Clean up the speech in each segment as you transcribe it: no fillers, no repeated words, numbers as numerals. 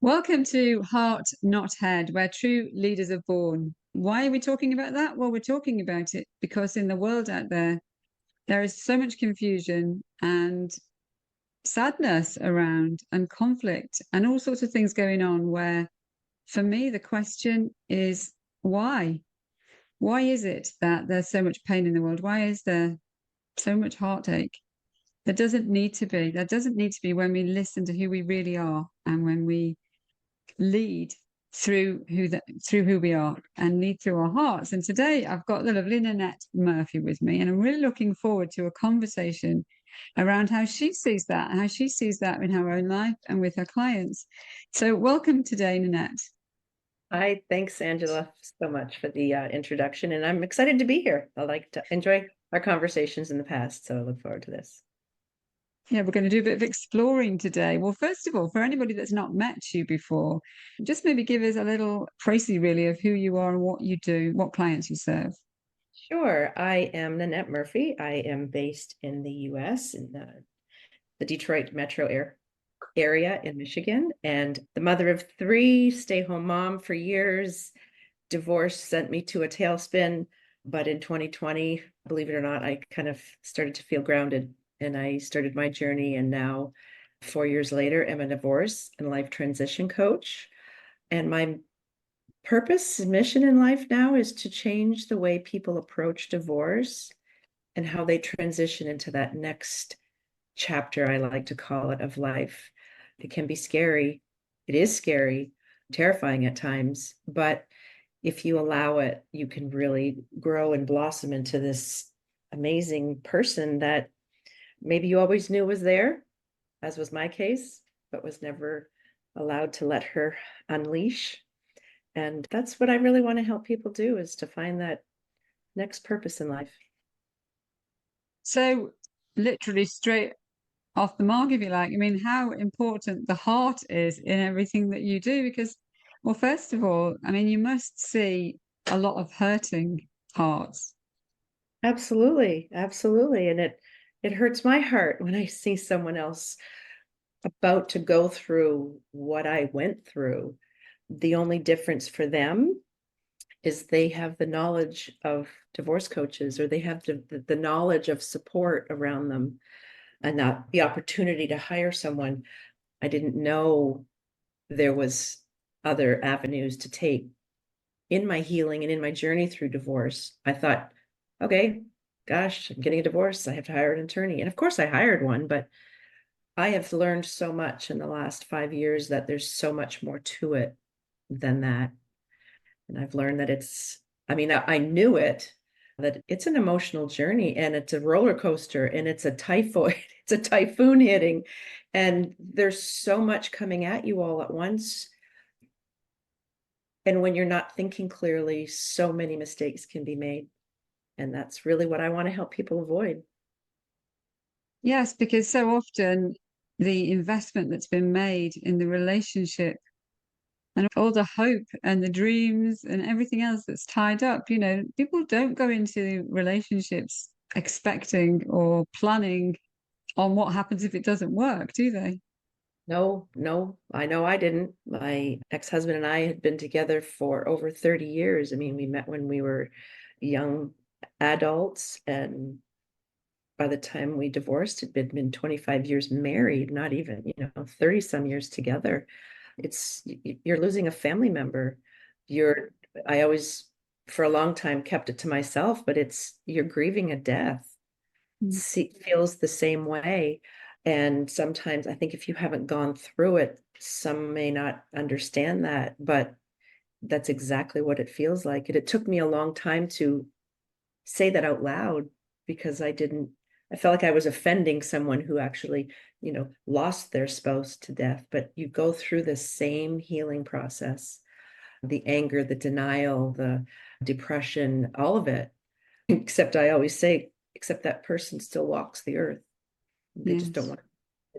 Welcome to Heart Not Head, where true leaders are born. Why are we talking about that? Well, we're talking about it because in the world out there, there is so much confusion and sadness around and conflict and all sorts of things going on where, for me, the question is why? Why is it that there's so much pain in the world? Why is there so much heartache? There doesn't need to be. There doesn't need to be when we listen to who we really are and when we lead through who we are and lead through our hearts. And today I've got the lovely Nanette Murphy with me, and I'm really looking forward to a conversation around how she sees that, in her own life and with her clients. So welcome today, Nanette. Hi, thanks, Angela, so much for the introduction, and I'm excited to be here. I like to enjoy our conversations in the past, so I look forward to this. Yeah, we're going to do a bit of exploring today. Well, first of all, for anybody that's not met you before, just maybe give us a little précis, really, of who you are and what you do, what clients you serve. Sure, I am Nanette Murphy. I am based in the U.S. in the Detroit metro area in Michigan, and the mother of three, stay-home mom for years. Divorce sent me to a tailspin, but in 2020, believe it or not, I kind of started to feel grounded, and I started my journey, and now 4 years later, I'm a divorce and life transition coach. And my purpose and mission in life now is to change the way people approach divorce and how they transition into that next chapter, I like to call it, of life. It can be scary. It is scary, terrifying at times, but if you allow it, you can really grow and blossom into this amazing person that maybe you always knew was there, as was my case, but was never allowed to let her unleash. And that's what I really want to help people do, is to find that next purpose in life. So, literally straight off the mark, if you like. I mean, how important the heart is in everything that you do. Because, well, first of all, I mean, you must see a lot of hurting hearts. Absolutely, absolutely. And it hurts my heart when I see someone else about to go through what I went through. The only difference for them is they have the knowledge of divorce coaches, or they have the knowledge of support around them, and not the opportunity to hire someone. I didn't know there was other avenues to take in my healing and in my journey through divorce. I thought, okay, gosh, I'm getting a divorce, I have to hire an attorney. And of course I hired one, but I have learned so much in the last 5 years that there's so much more to it than that. And I've learned that I mean, I knew it, that it's an emotional journey, and it's a roller coaster, and it's a typhoid, it's a typhoon hitting. And there's so much coming at you all at once. And when you're not thinking clearly, so many mistakes can be made. And that's really what I want to help people avoid. Yes, because so often the investment that's been made in the relationship and all the hope and the dreams and everything else that's tied up, people don't go into relationships expecting or planning on what happens if it doesn't work, do they? No, no, I know I didn't. My ex-husband and I had been together for over 30 years. I mean, we met when we were young adults, and by the time we divorced, had been 25 years married, not even, 30 some years together. You're losing a family member. You're, I always, for a long time, kept it to myself, but you're grieving a death. Mm. Feels the same way. And sometimes I think if you haven't gone through it, some may not understand that, but that's exactly what it feels like. And it took me a long time to say that out loud, because I felt like I was offending someone who actually, lost their spouse to death. But you go through the same healing process, the anger, the denial, the depression, all of it. Except I always say, except that person still walks the earth. They just don't Yes. want,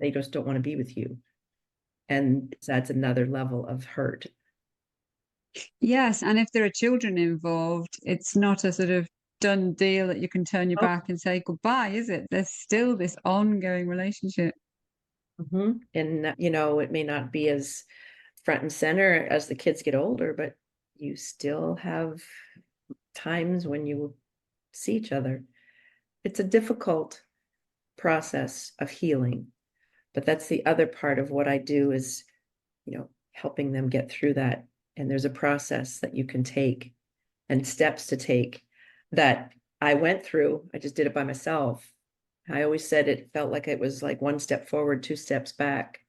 they just don't want to be with you. And that's another level of hurt. Yes, and if there are children involved, it's not a sort of done deal that you can turn your Oh, back and say goodbye, is it? There's still this ongoing relationship. and it may not be as front and center as the kids get older, but you still have times when you see each other. It's a difficult process of healing, but that's the other part of what I do is, helping them get through that. And there's a process that you can take and steps to take that I went through. I just did it by myself. I always said it felt like it was like one step forward, two steps back.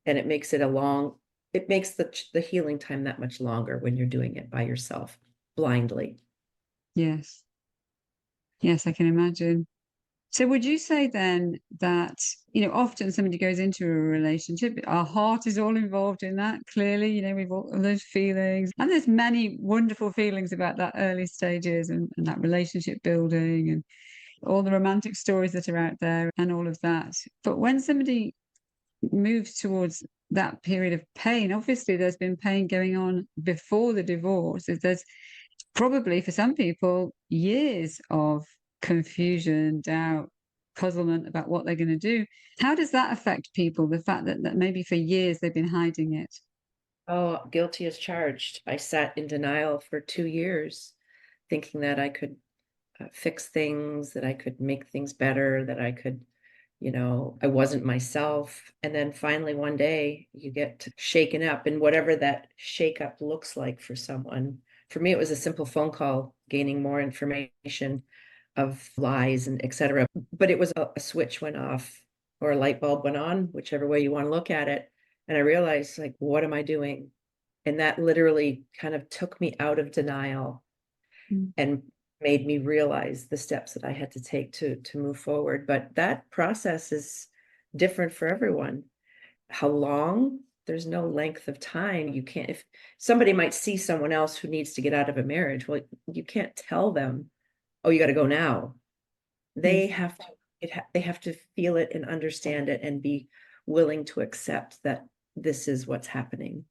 And it makes the healing time that much longer when you're doing it by yourself, blindly. Yes. Yes, I can imagine. So would you say then that, often somebody goes into a relationship, our heart is all involved in that, clearly, we've all those feelings. And there's many wonderful feelings about that early stages and that relationship building and all the romantic stories that are out there and all of that. But when somebody moves towards that period of pain, obviously there's been pain going on before the divorce. There's probably for some people years of confusion, doubt, puzzlement about what they're going to do. How does that affect people? The fact that maybe for years they've been hiding it. Oh, guilty as charged. I sat in denial for 2 years, thinking that I could fix things, that I could make things better, that I could, I wasn't myself. And then finally one day you get shaken up, and whatever that shake up looks like for someone. For me, it was a simple phone call, gaining more information of lies and etc. But it was a switch went off or a light bulb went on, whichever way you want to look at it. And I realized, like, what am I doing? And that literally kind of took me out of denial and made me realize the steps that I had to take to move forward. But that process is different for everyone. How long? There's no length of time. You can't, if somebody might see someone else who needs to get out of a marriage, well, you can't tell them, oh, you got to go now. They have to, they have to feel it and understand it and be willing to accept that this is what's happening.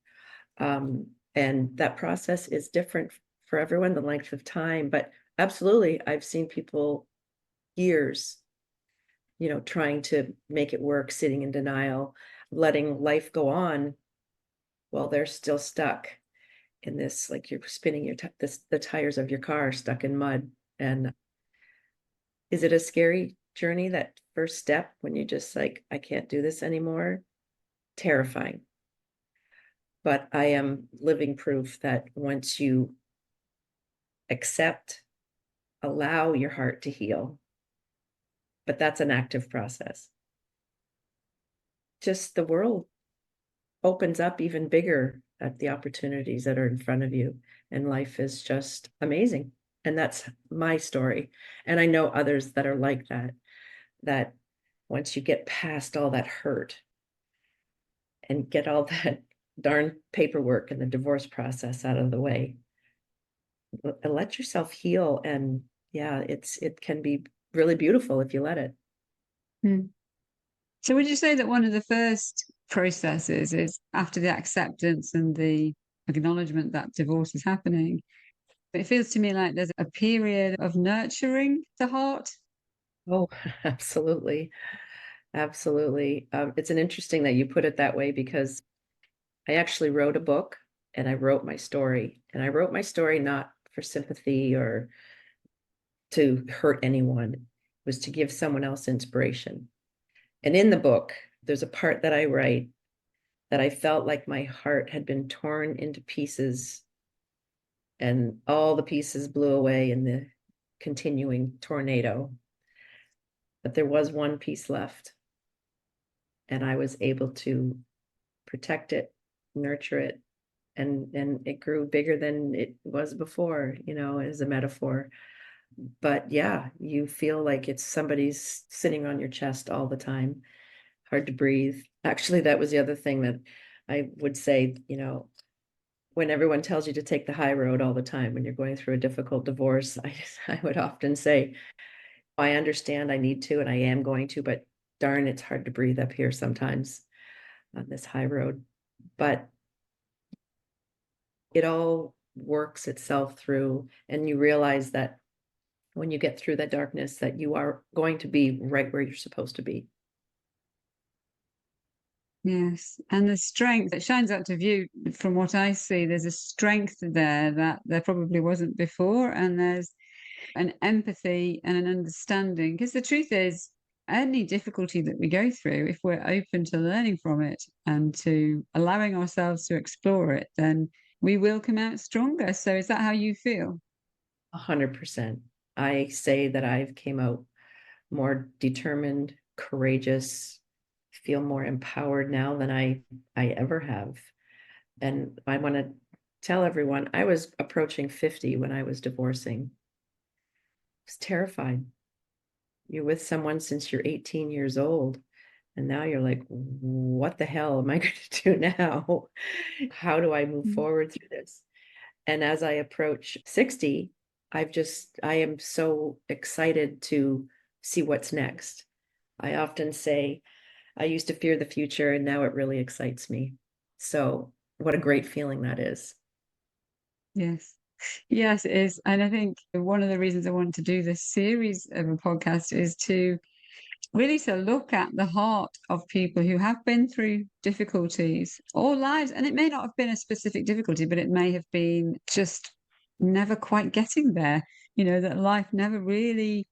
And that process is different for everyone, the length of time, but absolutely, I've seen people years, trying to make it work, sitting in denial, letting life go on while they're still stuck in this, like you're spinning the tires of your car stuck in mud. And is it a scary journey, that first step when you just like, I can't do this anymore? Terrifying. But I am living proof that once you accept, allow your heart to heal, but that's an active process. Just the world opens up even bigger at the opportunities that are in front of you, and life is just amazing. And that's my story. And I know others that are like that once you get past all that hurt and get all that darn paperwork and the divorce process out of the way, let yourself heal. And yeah, it can be really beautiful if you let it. So would you say that one of the first processes is after the acceptance and the acknowledgement that divorce is happening? It feels to me like there's a period of nurturing the heart. Oh, absolutely. Absolutely. It's an interesting that you put it that way, because I actually wrote a book and I wrote my story, and I wrote my story not for sympathy or to hurt anyone. It was to give someone else inspiration. And in the book, there's a part that I write that I felt like my heart had been torn into pieces and all the pieces blew away in the continuing tornado. But there was one piece left, and I was able to protect it, nurture it, and it grew bigger than it was before, as a metaphor. But yeah, you feel like it's somebody's sitting on your chest all the time, hard to breathe. Actually, that was the other thing that I would say, when everyone tells you to take the high road all the time when you're going through a difficult divorce, I would often say, I understand I need to, and I am going to, but darn, it's hard to breathe up here sometimes on this high road. But it all works itself through, and you realize that when you get through that darkness, that you are going to be right where you're supposed to be. Yes. And the strength that shines out to view from what I see, there's a strength there that there probably wasn't before. And there's an empathy and an understanding. Because the truth is, any difficulty that we go through, if we're open to learning from it and to allowing ourselves to explore it, then we will come out stronger. So is that how you feel? 100%. I say that I've came out more determined, courageous, feel more empowered now than I ever have. And I want to tell everyone I was approaching 50 when I was divorcing. I was terrified. You're with someone since you're 18 years old, and now you're like, what the hell am I going to do now? How do I move Mm. forward through this? And as I approach 60, I am so excited to see what's next. I often say, I used to fear the future and now it really excites me. So, what a great feeling that is. Yes. Yes, it is. And I think one of the reasons I want to do this series of a podcast is to really to look at the heart of people who have been through difficulties or lives. And it may not have been a specific difficulty, but it may have been just never quite getting there, that life never really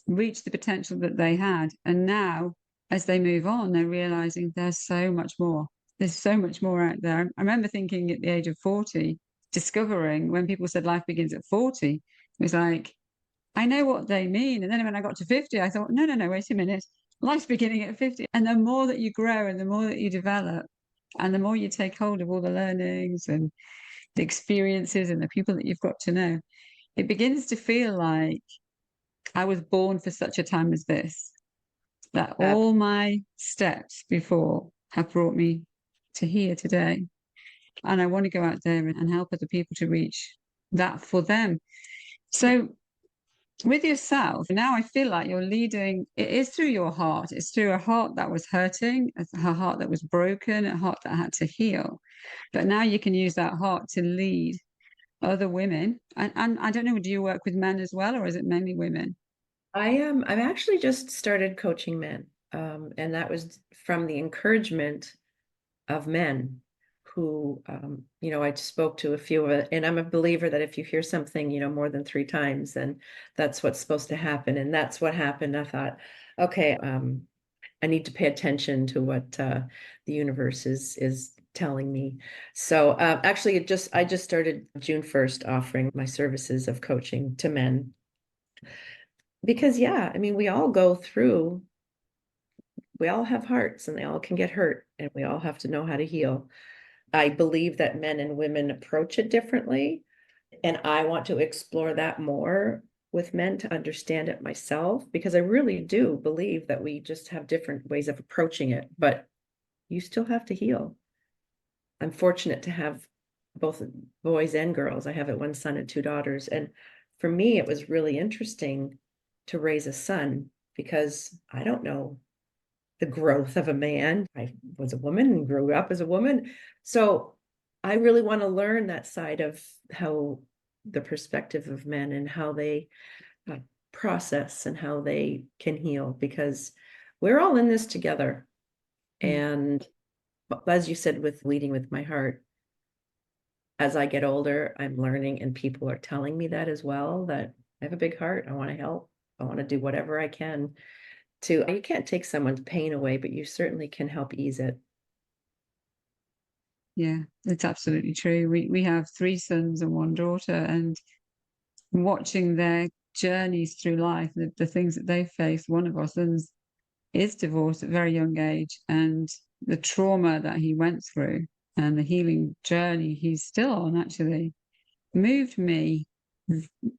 reached the potential that they had. And now, as they move on, they're realizing there's so much more. There's so much more out there. I remember thinking at the age of 40, discovering when people said life begins at 40, it was like, I know what they mean. And then when I got to 50, I thought, no, no, no, wait a minute. Life's beginning at 50. And the more that you grow and the more that you develop, and the more you take hold of all the learnings and the experiences and the people that you've got to know, it begins to feel like I was born for such a time as this, that all my steps before have brought me to here today. And I want to go out there and help other people to reach that for them. So, with yourself, now I feel like you're leading, it is through your heart. It's through a heart that was hurting, a heart that was broken, a heart that had to heal. But now you can use that heart to lead other women. And I don't know, do you work with men as well, or is it mainly women? I've actually just started coaching men. And that was from the encouragement of men who, I spoke to a few of it, and I'm a believer that if you hear something, more than 3 times, then that's what's supposed to happen. And that's what happened. I thought, okay, I need to pay attention to what the universe is telling me. So actually, I just started June 1st offering my services of coaching to men because, yeah, I mean, we all have hearts and they all can get hurt and we all have to know how to heal. I believe that men and women approach it differently, and I want to explore that more with men to understand it myself, because I really do believe that we just have different ways of approaching it, but you still have to heal. I'm fortunate to have both boys and girls. I have 1 son and 2 daughters. And for me, it was really interesting to raise a son because I don't know the growth of a man. I was a woman and grew up as a woman. So I really want to learn that side of how the perspective of men and how they process and how they can heal, because we're all in this together. Mm. And as you said, with leading with my heart, as I get older, I'm learning, and people are telling me that as well, that I have a big heart. I want to help. I want to do whatever I can to, you can't take someone's pain away, but you certainly can help ease it. Yeah, it's absolutely true. We have 3 sons and 1 daughter, and watching their journeys through life, the things that they face. One of our sons is divorced at a very young age, and the trauma that he went through and the healing journey he's still on actually moved me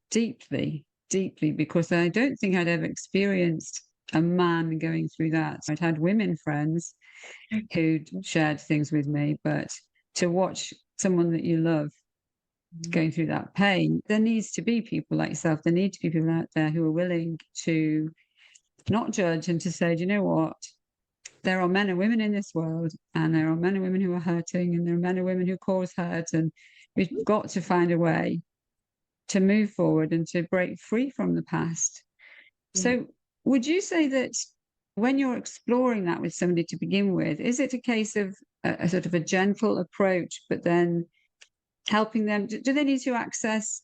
deeply, deeply, because I don't think I'd ever experienced a man going through that. I'd had women friends who'd shared things with me, but to watch someone that you love going through that pain, there needs to be people like yourself. There need to be people out there who are willing to not judge and to say, do you know what? There are men and women in this world, and there are men and women who are hurting, and there are men and women who cause hurt, and we've got to find a way to move forward and to break free from the past. Yeah. So, would you say that When you're exploring that with somebody to begin with, is it a case of a sort of a gentle approach, but then helping them? Do they need to access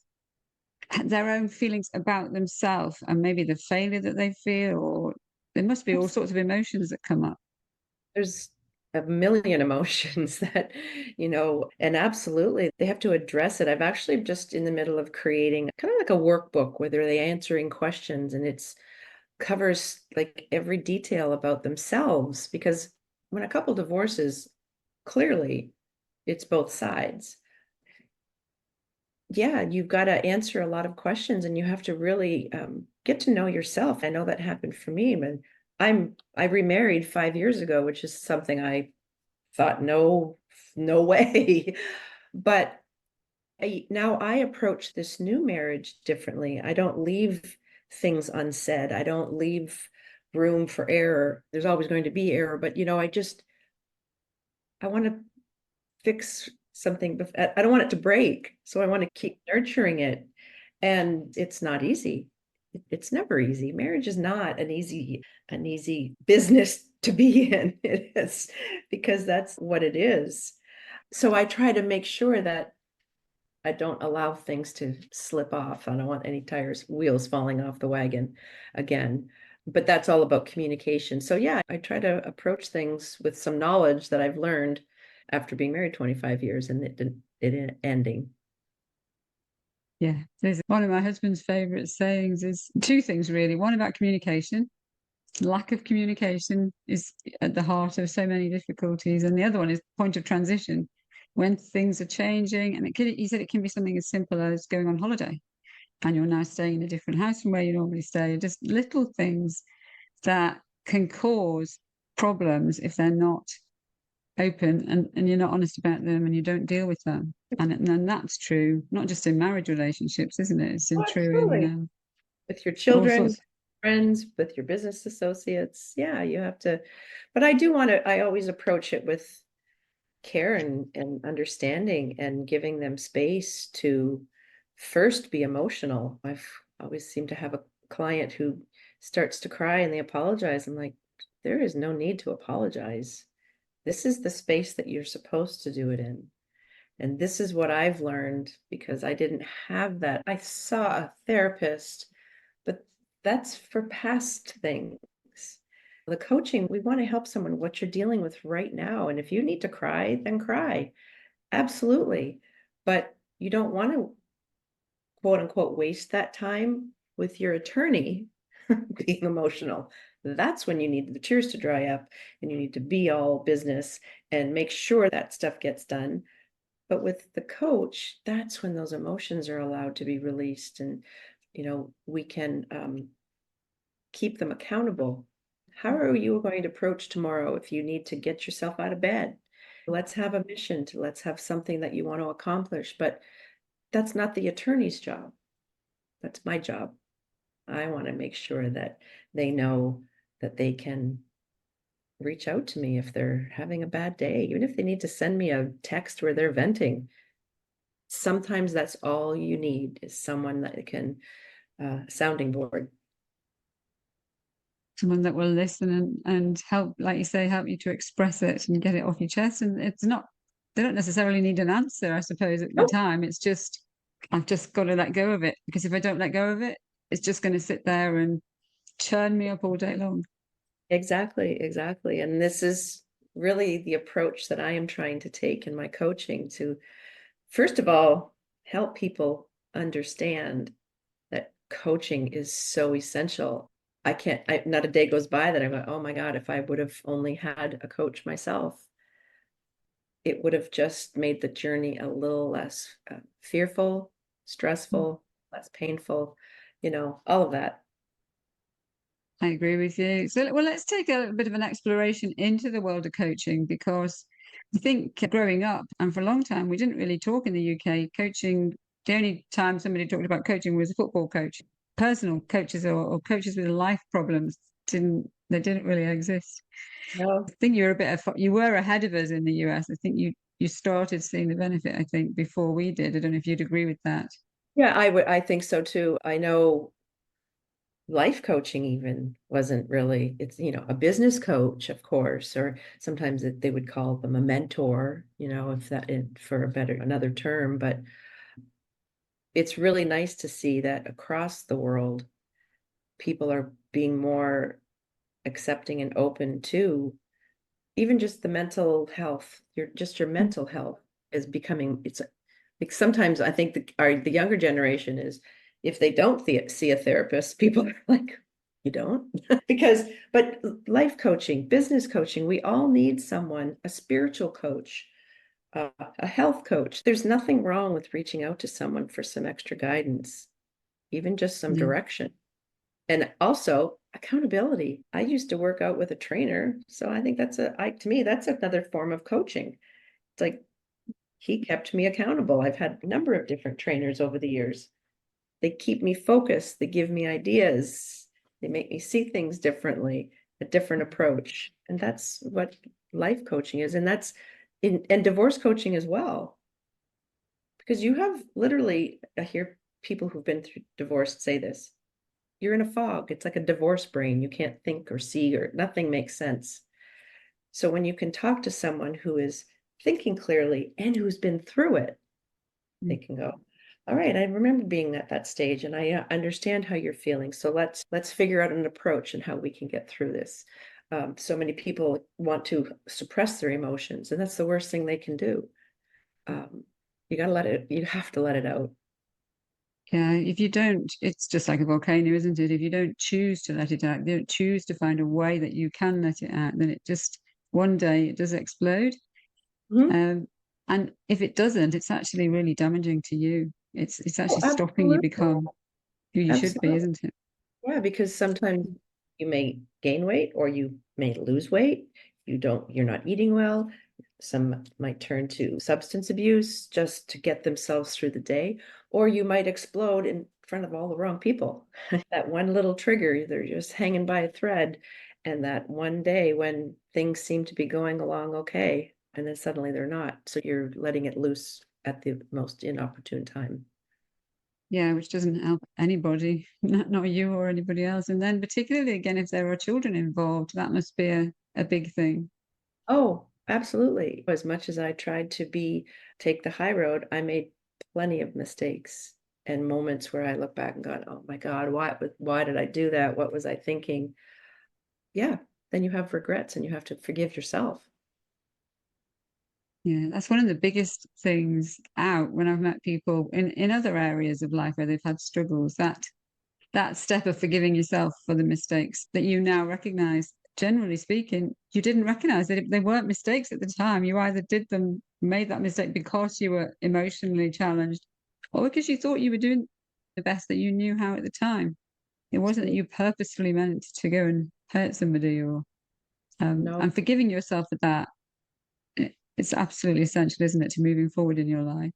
their own feelings about themselves and maybe the failure that they feel, or there must be all sorts of emotions that come up? There's a million emotions that, and absolutely they have to address it. I've actually just in the middle of creating kind of like a workbook where they're answering questions, and it's covers like every detail about themselves, because when a couple divorces, clearly it's both sides. Yeah, you've got to answer a lot of questions, and you have to really get to know yourself. I know that happened for me, but I remarried 5 years ago, which is something I thought, no, no way. But now I approach this new marriage differently. I don't leave things unsaid. I don't leave room for error. There's always going to be error, but I want to fix something. I don't want it to break, so I want to keep nurturing it. And it's not easy. It's never easy. Marriage is not an easy business to be in. It is, because that's what it is. So I try to make sure that I don't allow things to slip off. I don't want any wheels falling off the wagon again. But that's all about communication. So yeah, I try to approach things with some knowledge that I've learned after being married 25 years and it ending. Yeah, there's one of my husband's favorite sayings is two things really. One about communication. Lack of communication is at the heart of so many difficulties, and the other one is point of transition, when things are changing. And he said it can be something as simple as going on holiday and you're now staying in a different house from where you normally stay. Just little things that can cause problems if they're not open, and you're not honest about them and you don't deal with them. And that's true not just in marriage relationships, isn't it? It's Oh, in true in absolutely. With your all children, sorts. friends, with your business associates. Yeah, you have to. But I always approach it with care and understanding and giving them space to first be emotional. I've always seemed to have a client who starts to cry and they apologize. I'm like, there is no need to apologize. This is the space that you're supposed to do it in. And this is what I've learned because I didn't have that. I saw a therapist, but that's for past things. The coaching, we want to help someone what you're dealing with right now. And if you need to cry, then cry. Absolutely. But you don't want to, quote unquote, waste that time with your attorney being emotional. That's when you need the tears to dry up and you need to be all business and make sure that stuff gets done. But with the coach, that's when those emotions are allowed to be released, and we can keep them accountable. How are you going to approach tomorrow if you need to get yourself out of bed? Let's have a mission let's have something that you want to accomplish, but that's not the attorney's job. That's my job. I want to make sure that they know that they can reach out to me if they're having a bad day, even if they need to send me a text where they're venting. Sometimes that's all you need is someone that can sounding board. Someone that will listen and help, like you say, help you to express it and get it off your chest. And it's not, they don't necessarily need an answer, I suppose, at the Oh, time. It's just, I've just got to let go of it, because if I don't let go of it, it's just going to sit there and churn me up all day long. exactly, exactly. And this is really the approach that I am trying to take in my coaching to, first of all, help people understand that coaching is so essential. Not a day goes by that I go, oh my God, if I would have only had a coach myself, it would have just made the journey a little less fearful, stressful, less painful, all of that. I agree with you. So, well, let's take a bit of an exploration into the world of coaching, because I think growing up, and for a long time, we didn't really talk in the UK. Coaching, the only time somebody talked about coaching was a football coach. Personal coaches or coaches with life problems didn't really exist. No. I think you were ahead of us in the US. I think you started seeing the benefit, I think, before we did. I don't know if you'd agree with that. Yeah, I think so too. I know life coaching even wasn't really, it's, a business coach, of course, or sometimes they would call them a mentor, if that for a better, another term, but it's really nice to see that across the world, people are being more accepting and open to even just the mental health, your mental health is becoming, it's like sometimes I think the younger generation is, if they don't see a therapist, people are like, you don't? But life coaching, business coaching, we all need someone, a spiritual coach, a health coach. There's nothing wrong with reaching out to someone for some extra guidance, even just some Yeah. direction. And also accountability. I used to work out with a trainer, so I think to me, that's another form of coaching. It's like he kept me accountable. I've had a number of different trainers over the years. They keep me focused, they give me ideas, they make me see things differently, a different approach. And that's what life coaching is. And that's and divorce coaching as well. Because you have literally, I hear people who've been through divorce say this. You're in a fog. It's like a divorce brain. You can't think or see, or nothing makes sense. So when you can talk to someone who is thinking clearly and who's been through it, they Mm. can go, all right, I remember being at that stage and I understand how you're feeling. So let's figure out an approach and how we can get through this. So many people want to suppress their emotions, and that's the worst thing they can do. Um, you have to let it out. Yeah, if you don't, it's just like a volcano, isn't it? If you don't choose to let it out, you don't choose to find a way that you can let it out, then it just one day it does explode. Mhm. Um, and if it doesn't, it's actually really damaging to you. It's Oh, actually stopping you absolutely. become who you should be, Absolutely. isn't it? Yeah, because sometimes you may gain weight or you may lose weight. You're not eating well. Some might turn to substance abuse just to get themselves through the day, or you might explode in front of all the wrong people. That one little trigger, they're just hanging by a thread. And that one day when things seem to be going along okay, and then suddenly they're not. So you're letting it loose at the most inopportune time. Yeah, which doesn't help anybody, not you or anybody else. And then particularly again, if there are children involved, that must be a big thing. Oh, absolutely. As much as I tried to take the high road, I made plenty of mistakes and moments where I look back and go, oh my God, why did I do that? What was I thinking? Yeah, then you have regrets and you have to forgive yourself. Yeah, that's one of the biggest things out when I've met people in other areas of life where they've had struggles, that step of forgiving yourself for the mistakes that you now recognize. Generally speaking, you didn't recognize that they weren't mistakes at the time. You either did them, made that mistake because you were emotionally challenged, or because you thought you were doing the best that you knew how at the time. It wasn't that Absolutely. you purposefully meant to go and hurt somebody, or No, and forgiving yourself for that. It's absolutely essential, isn't it, to moving forward in your life?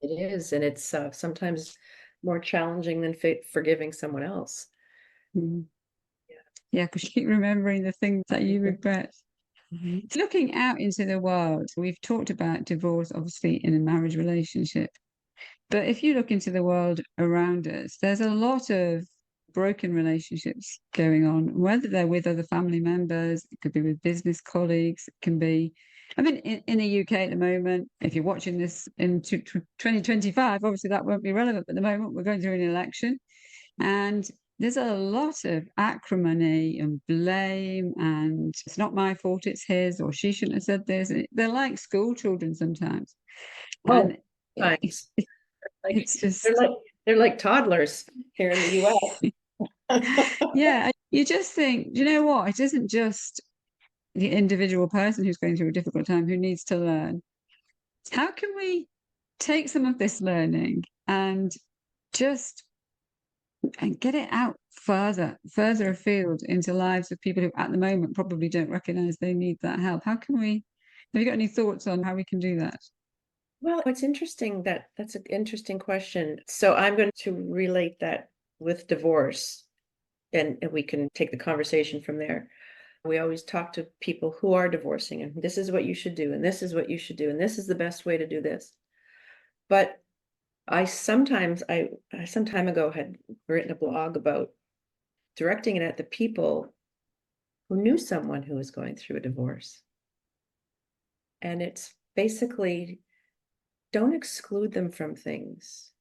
it is. And it's sometimes more challenging than forgiving someone else. Mm. Yeah, because you keep remembering the things that you regret. Looking out into the world, we've talked about divorce, obviously, in a marriage relationship. But if you look into the world around us, there's a lot of broken relationships going on, whether they're with other family members, it could be with business colleagues, it can be. I mean, in the UK at the moment, if you're watching this in 2025, obviously that won't be relevant. But at the moment, we're going through an election. And there's a lot of acrimony and blame, and it's not my fault, it's his, or she shouldn't have said this. They're like school children sometimes. Oh, And it, times. Like it's they're just, like they're like toddlers here in the US. yeah, you just think, do you know what? It isn't just the individual person who's going through a difficult time who needs to learn. How can we take some of this learning and just and get it out further afield into lives of people who at the moment probably don't recognize they need that help? How can we, have you got any thoughts on how we can do that? Well, it's interesting that's an interesting question. So I'm going to relate that with divorce, and we can take the conversation from there. We always talk to people who are divorcing, and this is what you should do, and this is what you should do, and this is the best way to do this. But I some time ago had written a blog about directing it at the people who knew someone who was going through a divorce. And it's basically, don't exclude them from things.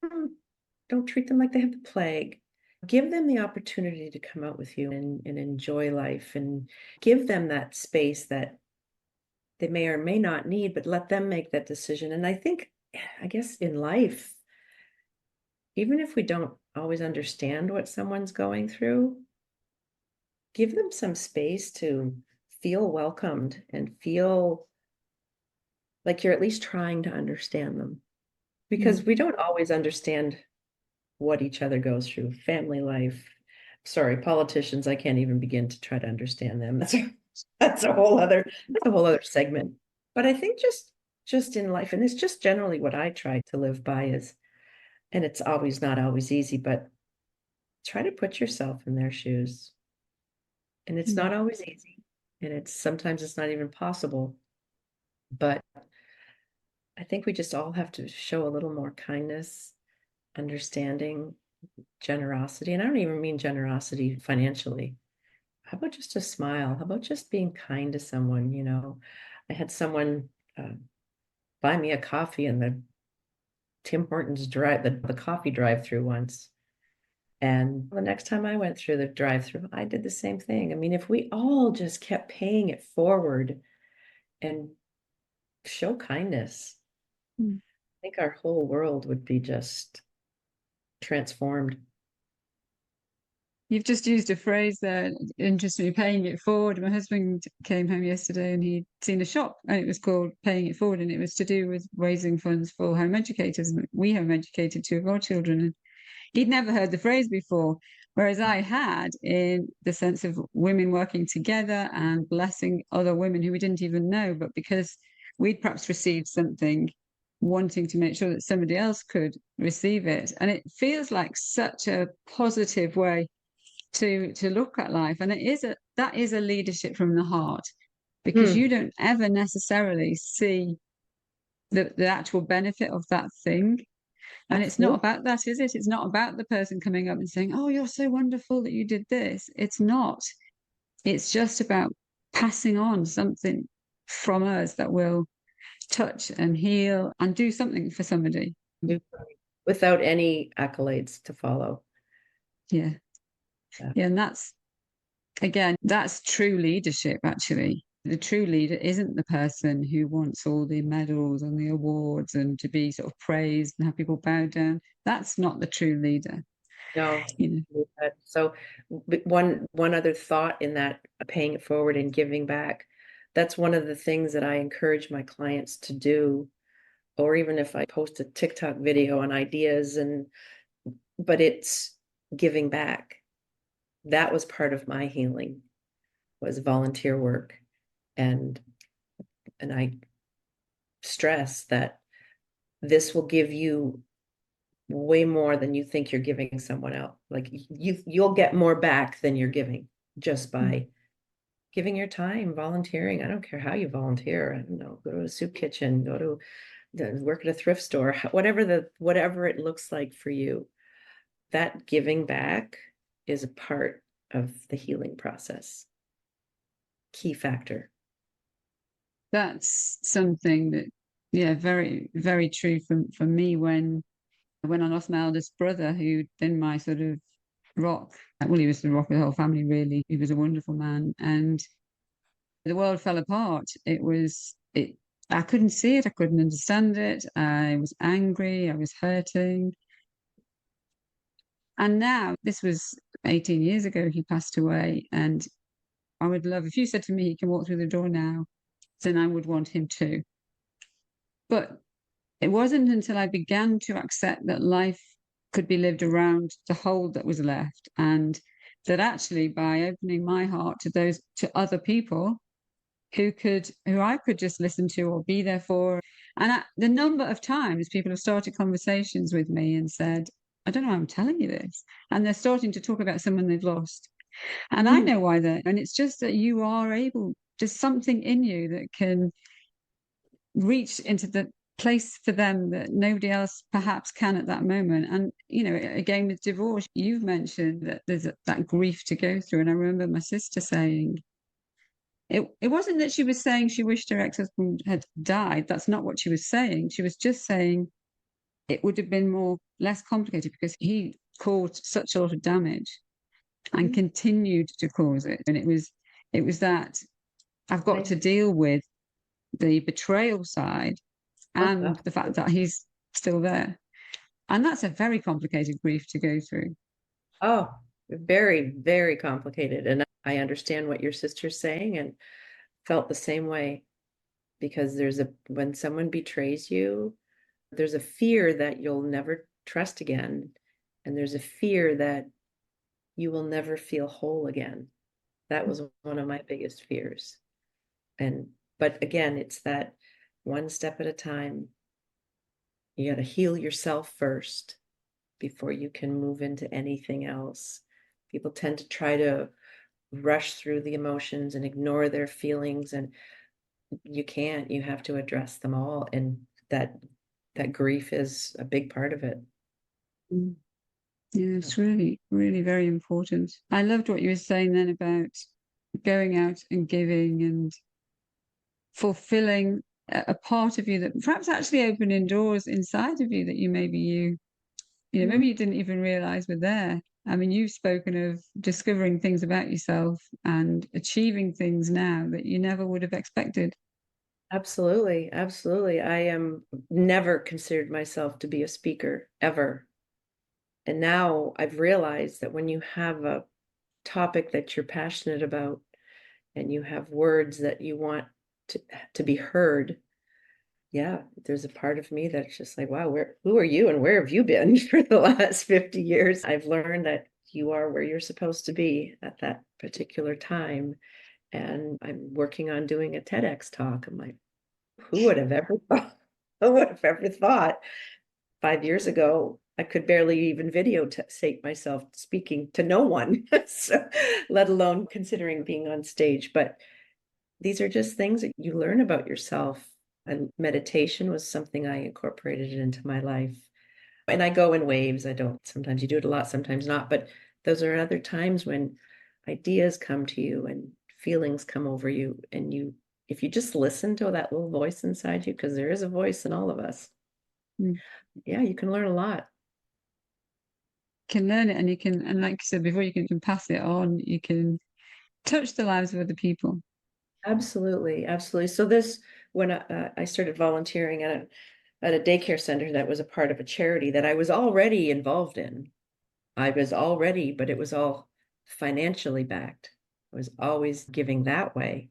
Don't treat them like they have the plague. Give them the opportunity to come out with you and enjoy life, and give them that space that they may or may not need, but let them make that decision. And I guess in life, even if we don't always understand what someone's going through, give them some space to feel welcomed and feel like you're at least trying to understand them. Because we don't always understand what each other goes through, family life. Sorry, politicians, I can't even begin to try to understand them. That's a whole other segment. But I think just in life, and it's just generally what I try to live by is, and it's always not always easy, but try to put yourself in their shoes. And it's not always easy, and sometimes it's not even possible. But I think we just all have to show a little more kindness, understanding, generosity. And I don't even mean generosity financially. How about just a smile? How about just being kind to someone? I had someone buy me a coffee in the Tim Hortons the coffee drive-through once. And the next time I went through the drive-through, I did the same thing. I mean, if we all just kept paying it forward and show kindness, I think our whole world would be just transformed. You've just used a phrase there, interestingly, paying it forward. My husband came home yesterday and he'd seen a shop and it was called Paying It Forward, and it was to do with raising funds for home educators. We home educated two of our children, and he'd never heard the phrase before, whereas I had, in the sense of women working together and blessing other women who we didn't even know, but because we'd perhaps received something, wanting to make sure that somebody else could receive it. And it feels like such a positive way to look at life. And that is a leadership from the heart, because you don't ever necessarily see the actual benefit of that thing. And it's not about that, is it? It's not about the person coming up and saying, "Oh, you're so wonderful that you did this." It's not. It's just about passing on something from us that will touch and heal and do something for somebody. Without any accolades to follow. Yeah. And that's true leadership, actually. The true leader isn't the person who wants all the medals and the awards and to be sort of praised and have people bow down. That's not the true leader. No. So one other thought in that, paying it forward and giving back, that's one of the things that I encourage my clients to do. Or even if I post a TikTok video on ideas, but it's giving back. That was part of my healing, was volunteer work. And I stress that this will give you way more than you think you're giving someone else. Like you'll get more back than you're giving just by giving your time, volunteering. I don't care how you volunteer. I don't know, go to a soup kitchen, go to work at a thrift store, whatever it looks like for you. That giving back is a part of the healing process. Key factor. That's something that, very, very true for me when I lost my eldest brother, who'd been my sort of rock. Well, he was the rock of the whole family, really. He was a wonderful man. And the world fell apart. I couldn't see it. I couldn't understand it. I was angry. I was hurting. And now, this was 18 years ago, he passed away. And I would love, if you said to me, he can walk through the door now, then I would want him to. But it wasn't until I began to accept that life could be lived around the hole that was left, and that actually by opening my heart to other people who I could just listen to or be there for. And the number of times people have started conversations with me and said, "I don't know why I'm telling you this." And they're starting to talk about someone they've lost. And I know why and it's just that you are able, there's something in you that can reach into the place for them that nobody else perhaps can at that moment. And, again, with divorce, you've mentioned that there's that grief to go through. And I remember my sister saying, it wasn't that she was saying she wished her ex-husband had died. That's not what she was saying. She was just saying it would have been less complicated because he caused such a lot of damage and continued to cause it. And it was that I've got to deal with the betrayal side and the fact that he's still there. And that's a very complicated grief to go through. Oh, very, very complicated. And I understand what your sister's saying and felt the same way, because when someone betrays you, there's a fear that you'll never trust again. And there's a fear that you will never feel whole again. That was one of my biggest fears. But again, it's that one step at a time. You got to heal yourself first before you can move into anything else. People tend to try to rush through the emotions and ignore their feelings, and you can't. You have to address them all, and that grief is a big part of it. Mm. Yeah, it's really, really very important. I loved what you were saying then about going out and giving and fulfilling a part of you that perhaps actually opening doors inside of you that maybe you didn't even realize were there. I mean, you've spoken of discovering things about yourself and achieving things now that you never would have expected. Absolutely, absolutely. I am never considered myself to be a speaker ever. And now I've realized that when you have a topic that you're passionate about and you have words that you want to be heard, yeah, there's a part of me that's just like, wow, who are you and where have you been for the last 50 years? I've learned that you are where you're supposed to be at that particular time. And I'm working on doing a TEDx talk. I'm like, who would have ever thought? Who would have ever thought 5 years ago I could barely even videotape myself speaking to no one, so, let alone considering being on stage. But these are just things that you learn about yourself. And meditation was something I incorporated into my life. And I go in waves. I don't, sometimes you do it a lot, sometimes not. But those are other times when ideas come to you and feelings come over you. And if you just listen to that little voice inside you, because there is a voice in all of us, yeah, you can learn a lot. Can learn it, and and like you said before, you can pass it on. You can touch the lives of other people. Absolutely, absolutely. So when I started volunteering at a daycare center that was a part of a charity that I was already involved in. But it was all financially backed. I was always giving that way,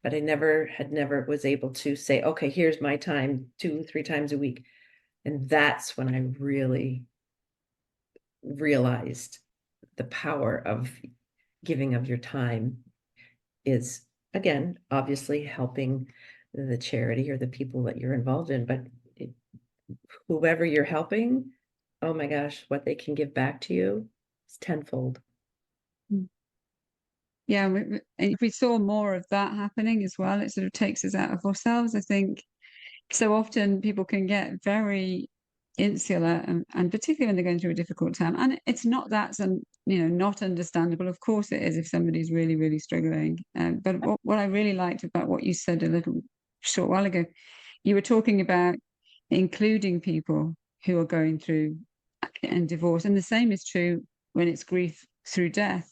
but I never was able to say, okay, here's my time 2, 3 times a week. And that's when I really realized the power of giving of your time is, again, obviously helping the charity or the people that you're involved in, but whoever you're helping, oh my gosh, what they can give back to you is tenfold. Yeah, and if we saw more of that happening as well, it sort of takes us out of ourselves. I think so often people can get very insular, and particularly when they're going through a difficult time. And it's not that's not understandable. Of course it is if somebody's really, really struggling. But what I really liked about what you said a little short while ago, you were talking about including people who are going through and divorce. And the same is true when it's grief through death.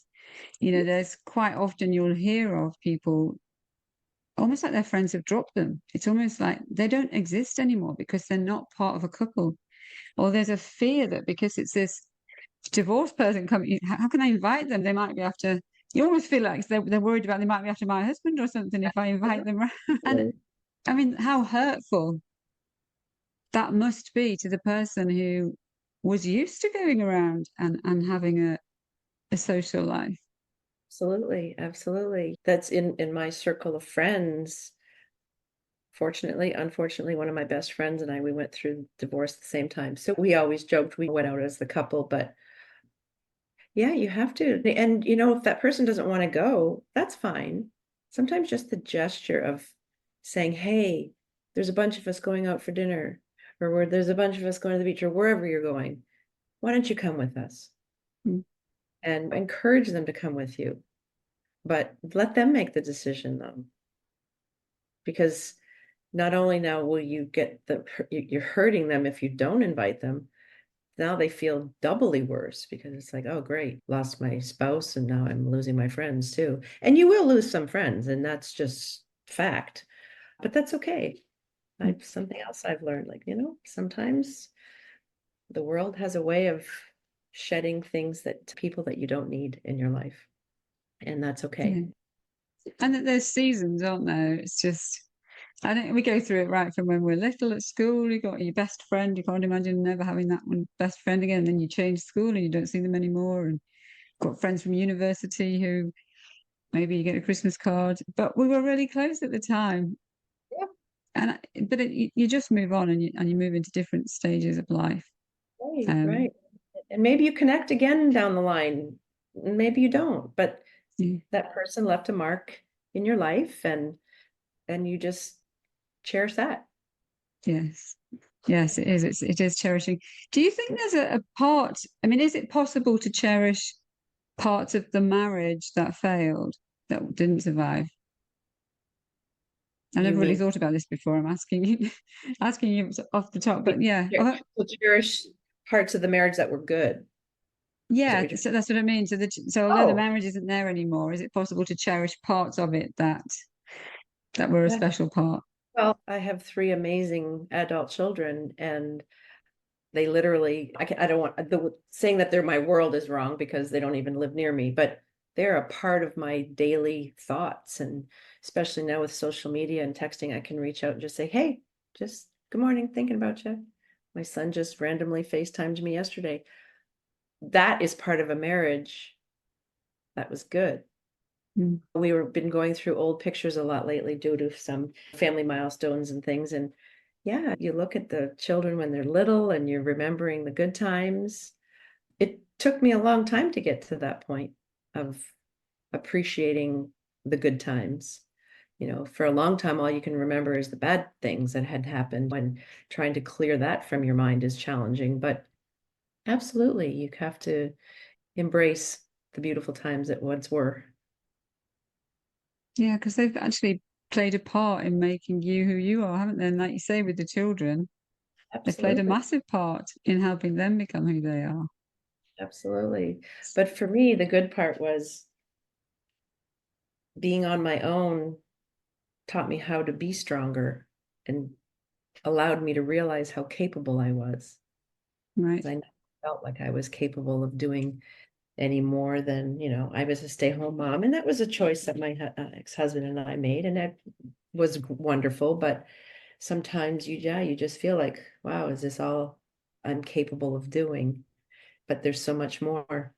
There's quite often you'll hear of people almost like their friends have dropped them. It's almost like they don't exist anymore because they're not part of a couple. Or there's a fear that because it's this divorced person coming, how can I invite them? They might be after, you almost feel like they're worried about they might be after my husband or something if I invite them around. And I mean, how hurtful that must be to the person who was used to going around and having a social life. Absolutely, absolutely. That's in my circle of friends. Fortunately, unfortunately, one of my best friends and I, we went through divorce at the same time. So we always joked we went out as the couple, but yeah, you have to. And if that person doesn't want to go, that's fine. Sometimes just the gesture of saying, hey, there's a bunch of us going out for dinner, or where there's a bunch of us going to the beach, or wherever you're going. Why don't you come with us? Mm. And encourage them to come with you. But let them make the decision though. Because not only now will you get you're hurting them if you don't invite them, now they feel doubly worse because it's like, oh, great, lost my spouse and now I'm losing my friends too. And you will lose some friends, and that's just fact. But that's okay. Something else I've learned, like, sometimes the world has a way of shedding things that people that you don't need in your life. And that's okay. Yeah. And that there's seasons, aren't there? It's just, I don't, we go through it right from when we're little at school. You got your best friend. You can't imagine never having that one best friend again. Then you change school and you don't see them anymore. And got friends from university who maybe you get a Christmas card, but we were really close at the time. Yeah. And but you just move on and you move into different stages of life. Right, right. And maybe you connect again down the line. Maybe you don't, but Yeah. that person left a mark in your life, and you just cherish that. Yes. Yes, it is. It is cherishing. Do you think there's a part? I mean, is it possible to cherish parts of the marriage that failed, that didn't survive? I You never really mean thought about this before. I'm asking you, asking you off the top, but yeah, cherish parts of the marriage that were good? Is that yeah. what you're? So that's what I mean. So although the Oh, marriage isn't there anymore, is it possible to cherish parts of it that were a yeah. special part? Well, I have three amazing adult children, and they literally, I don't want saying that they're my world is wrong because they don't even live near me, but they're a part of my daily thoughts. And especially now with social media and texting, I can reach out and just say, hey, just good morning, thinking about you. My son just randomly FaceTimed me yesterday. That is part of a marriage that was good. Mm. We were been going through old pictures a lot lately due to some family milestones and things. And yeah, you look at the children when they're little and you're remembering the good times. It took me a long time to get to that point of appreciating the good times. For a long time, all you can remember is the bad things that had happened, when trying to clear that from your mind is challenging. But absolutely, you have to embrace the beautiful times that once were. Yeah, because they've actually played a part in making you who you are, haven't they? And like you say, with the children, they've played a Absolutely. massive part in helping them become who they are. Absolutely. But for me, the good part was being on my own taught me how to be stronger and allowed me to realize how capable I was. Right. I never felt like I was capable of doing any more than, I was a stay-home mom. And that was a choice that my ex-husband and I made. And it was wonderful. But sometimes you just feel like, wow, is this all I'm capable of doing? But there's so much more.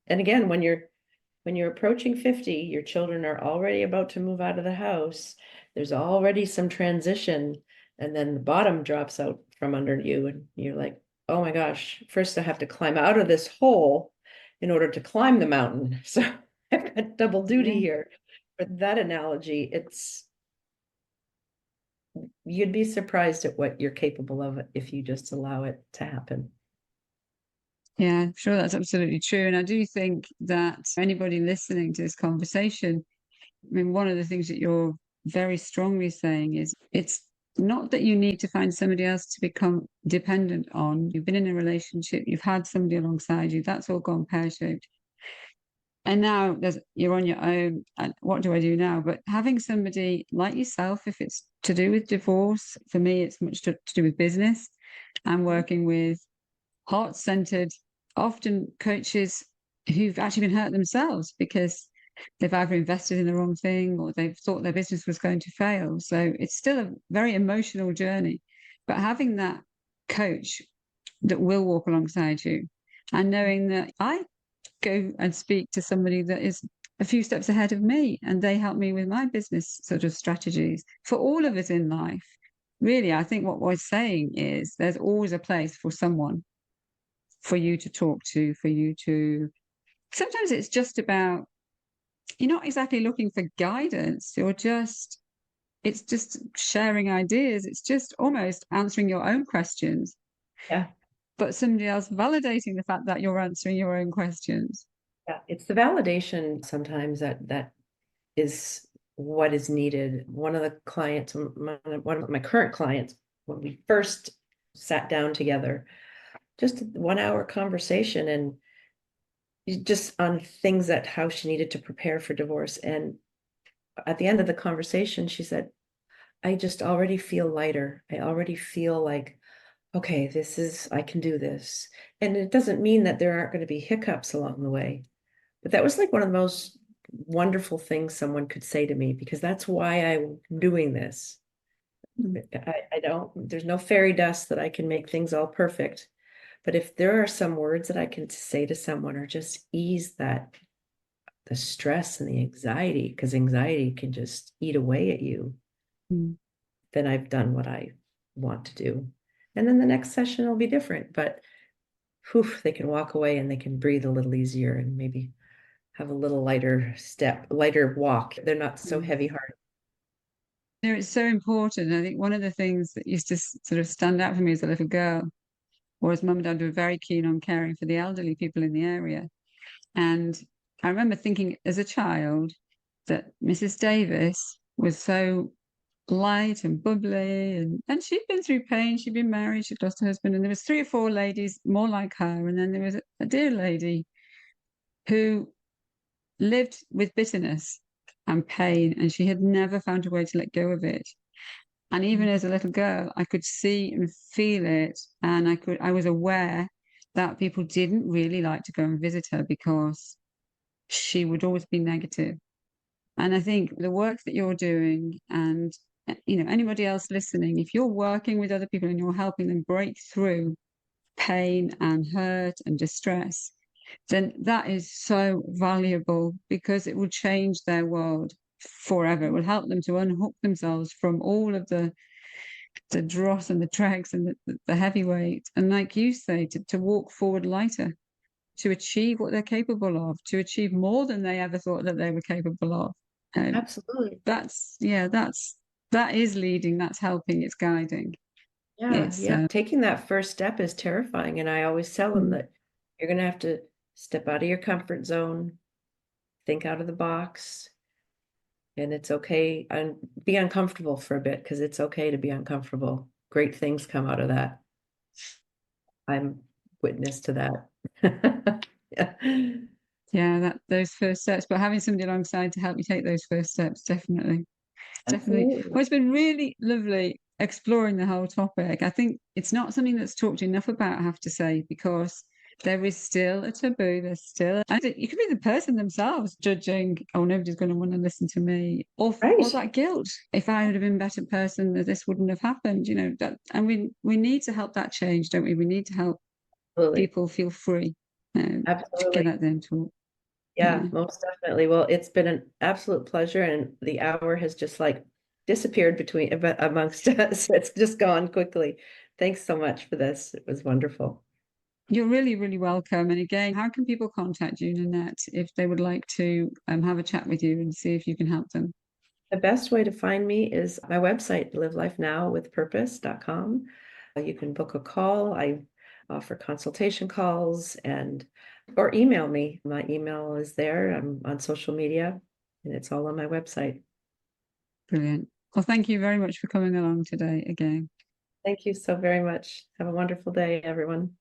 And again, when you're approaching 50, your children are already about to move out of the house. There's already some transition, and then the bottom drops out from under you, and you're like, oh my gosh, first I have to climb out of this hole in order to climb the mountain. So I've got double duty Yeah. here. For that analogy, you'd be surprised at what you're capable of if you just allow it to happen. Yeah, I'm sure that's absolutely true. And I do think that anybody listening to this conversation, I mean, one of the things that you're very strongly saying is it's not that you need to find somebody else to become dependent on. You've been in a relationship, you've had somebody alongside you, that's all gone pear-shaped. And now you're on your own. And what do I do now? But having somebody like yourself, if it's to do with divorce, for me, it's much to do with business. I'm working with heart-centered, often coaches who've actually been hurt themselves because they've either invested in the wrong thing or they've thought their business was going to fail. So it's still a very emotional journey. But having that coach that will walk alongside you and knowing that I go and speak to somebody that is a few steps ahead of me and they help me with my business sort of strategies for all of us in life. Really, I think what we're saying is there's always a place for someone for you to talk to, for you to. Sometimes it's just about, you're not exactly looking for guidance, you're just it's just sharing ideas. It's just almost answering your own questions, Yeah. but somebody else validating the fact that you're answering your own questions. Yeah. It's the validation sometimes that is what is needed. One of the clients, one of my current clients, when we first sat down together, just a 1 hour conversation and just on things that how she needed to prepare for divorce. And at the end of the conversation, she said, I just already feel lighter. I already feel like, okay, I can do this. And it doesn't mean that there aren't going to be hiccups along the way. But that was like one of the most wonderful things someone could say to me, because that's why I'm doing this. Mm. I don't, there's no fairy dust that I can make things all perfect. But if there are some words that I can say to someone or just ease that, the stress and the anxiety, because anxiety can just eat away at you, Mm. then I've done what I want to do. And then the next session will be different, but whew, they can walk away and they can breathe a little easier and maybe have a little lighter walk. They're not so Mm. heavy hearted. No, it's so important. I think one of the things that used to sort of stand out for me as a little girl was mum and dad were very keen on caring for the elderly people in the area. And I remember thinking as a child that Mrs. Davis was so light and bubbly, and she'd been through pain. She'd been married, she'd lost her husband, and there was 3 or 4 ladies more like her. And then there was a dear lady who lived with bitterness and pain, and she had never found a way to let go of it. And even as a little girl, I could see and feel it, and I was aware that people didn't really like to go and visit her because she would always be negative. And I think the work that you're doing, and anybody else listening, if you're working with other people and you're helping them break through pain and hurt and distress, then that is so valuable, because it will change their world forever. It will help them to unhook themselves from all of the dross and the dregs and the heavyweight, and like you say, to walk forward lighter, to achieve what they're capable of, to achieve more than they ever thought that they were capable of. Absolutely. That is leading, that's helping, it's guiding. Yeah. It's Yeah. Taking that first step is terrifying. And I always tell them that you're going to have to step out of your comfort zone, think out of the box, and it's okay, and be uncomfortable for a bit, because it's okay to be uncomfortable. Great things come out of that. I'm witness to that. Yeah. yeah, those first steps, but having somebody alongside to help you take those first steps, definitely. Definitely. Absolutely. Well, it's been really lovely exploring the whole topic. I think it's not something that's talked enough about, I have to say, because there is still a taboo. And you could be the person themselves judging, oh, nobody's going to want to listen to me, or Right. that guilt. If I would have been a better person, that this wouldn't have happened, and we need to help that change, don't we? We need to help Absolutely. people feel free to get Absolutely. out there and talk. Yeah, Yeah. most definitely. Well, it's been an absolute pleasure, and the hour has just like disappeared amongst us. It's just gone quickly. Thanks so much for this. It was wonderful. You're really, really welcome. And again, how can people contact you, Nanette, if they would like to have a chat with you and see if you can help them? The best way to find me is my website, livelifenowwithpurpose.com. You can book a call. I offer consultation calls, and or email me. My email is there. I'm on social media, and it's all on my website. Brilliant. Well, thank you very much for coming along today again. Thank you so very much. Have a wonderful day, everyone.